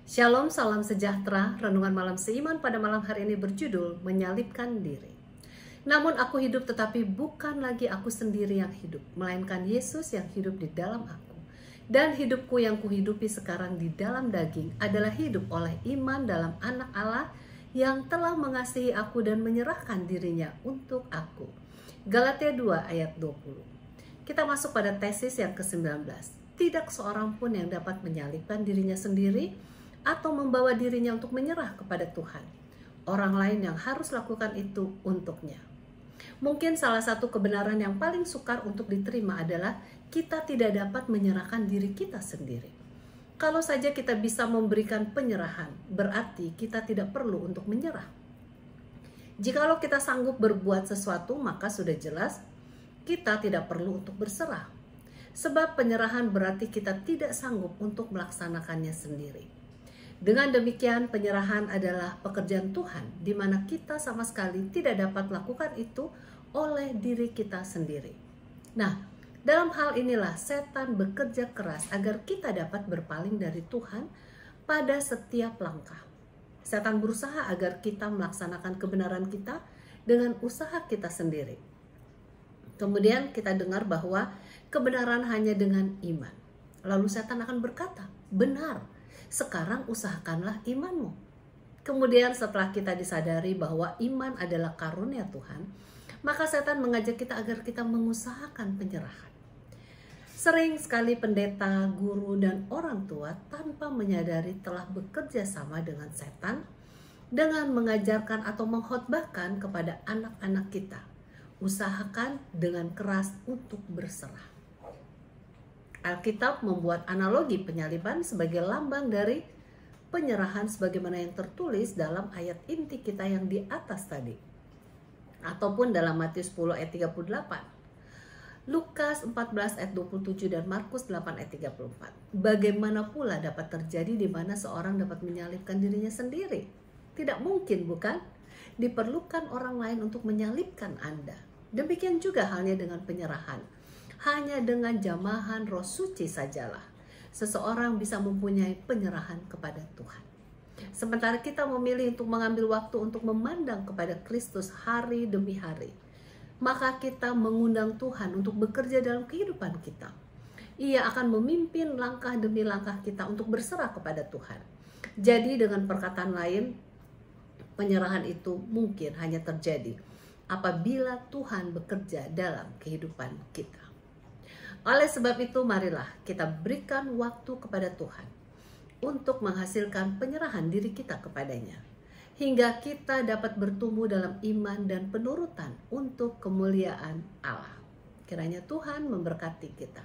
Shalom, salam sejahtera. Renungan malam seiman pada malam hari ini berjudul Menyalibkan Diri. Namun aku hidup, tetapi bukan lagi aku sendiri yang hidup, melainkan Yesus yang hidup di dalam aku. Dan hidupku yang kuhidupi sekarang di dalam daging adalah hidup oleh iman dalam Anak Allah yang telah mengasihi aku dan menyerahkan dirinya untuk aku. Galatia 2 ayat 20. Kita masuk pada tesis yang ke-19. Tidak seorang pun yang dapat menyalibkan dirinya sendiri atau membawa dirinya untuk menyerah kepada Tuhan. Orang lain yang harus lakukan itu untuknya. Mungkin salah satu kebenaran yang paling sukar untuk diterima adalah kita tidak dapat menyerahkan diri kita sendiri. Kalau saja kita bisa memberikan penyerahan, berarti kita tidak perlu untuk menyerah. Jikalau kita sanggup berbuat sesuatu, maka sudah jelas kita tidak perlu untuk berserah. Sebab penyerahan berarti kita tidak sanggup untuk melaksanakannya sendiri. Dengan demikian, penyerahan adalah pekerjaan Tuhan, di mana kita sama sekali tidak dapat melakukan itu oleh diri kita sendiri. Nah, dalam hal inilah setan bekerja keras agar kita dapat berpaling dari Tuhan pada setiap langkah. Setan berusaha agar kita melaksanakan kebenaran kita dengan usaha kita sendiri. Kemudian kita dengar bahwa kebenaran hanya dengan iman. Lalu setan akan berkata, benar, sekarang usahakanlah imanmu. Kemudian setelah kita disadari bahwa iman adalah karunia Tuhan, maka setan mengajak kita agar kita mengusahakan penyerahan. Sering sekali pendeta, guru, dan orang tua tanpa menyadari telah bekerja sama dengan setan dengan mengajarkan atau mengkhotbahkan kepada anak-anak kita. Usahakan dengan keras untuk berserah. Alkitab membuat analogi penyaliban sebagai lambang dari penyerahan sebagaimana yang tertulis dalam ayat inti kita yang di atas tadi. Ataupun dalam Matius 10 ayat 38. Lukas 14 ayat 27 dan Markus 8 ayat 34. Bagaimana pula dapat terjadi di mana seorang dapat menyalibkan dirinya sendiri? Tidak mungkin, bukan? Diperlukan orang lain untuk menyalibkan Anda. Demikian juga halnya dengan penyerahan. Hanya dengan jamahan Roh Suci sajalah seseorang bisa mempunyai penyerahan kepada Tuhan. Sementara kita memilih untuk mengambil waktu untuk memandang kepada Kristus hari demi hari, maka kita mengundang Tuhan untuk bekerja dalam kehidupan kita. Ia akan memimpin langkah demi langkah kita untuk berserah kepada Tuhan. Jadi dengan perkataan lain, penyerahan itu mungkin hanya terjadi apabila Tuhan bekerja dalam kehidupan kita. Oleh sebab itu, marilah kita berikan waktu kepada Tuhan untuk menghasilkan penyerahan diri kita kepadanya, hingga kita dapat bertumbuh dalam iman dan penurutan untuk kemuliaan Allah. Kiranya Tuhan memberkati kita.